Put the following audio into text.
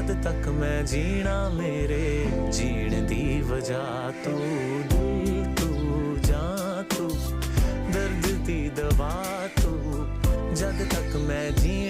जद तक मैं जीना मेरे जीण दी वजह तू, दिल तू जां तू, दर्द दी दवा तू, जद तक मैं जी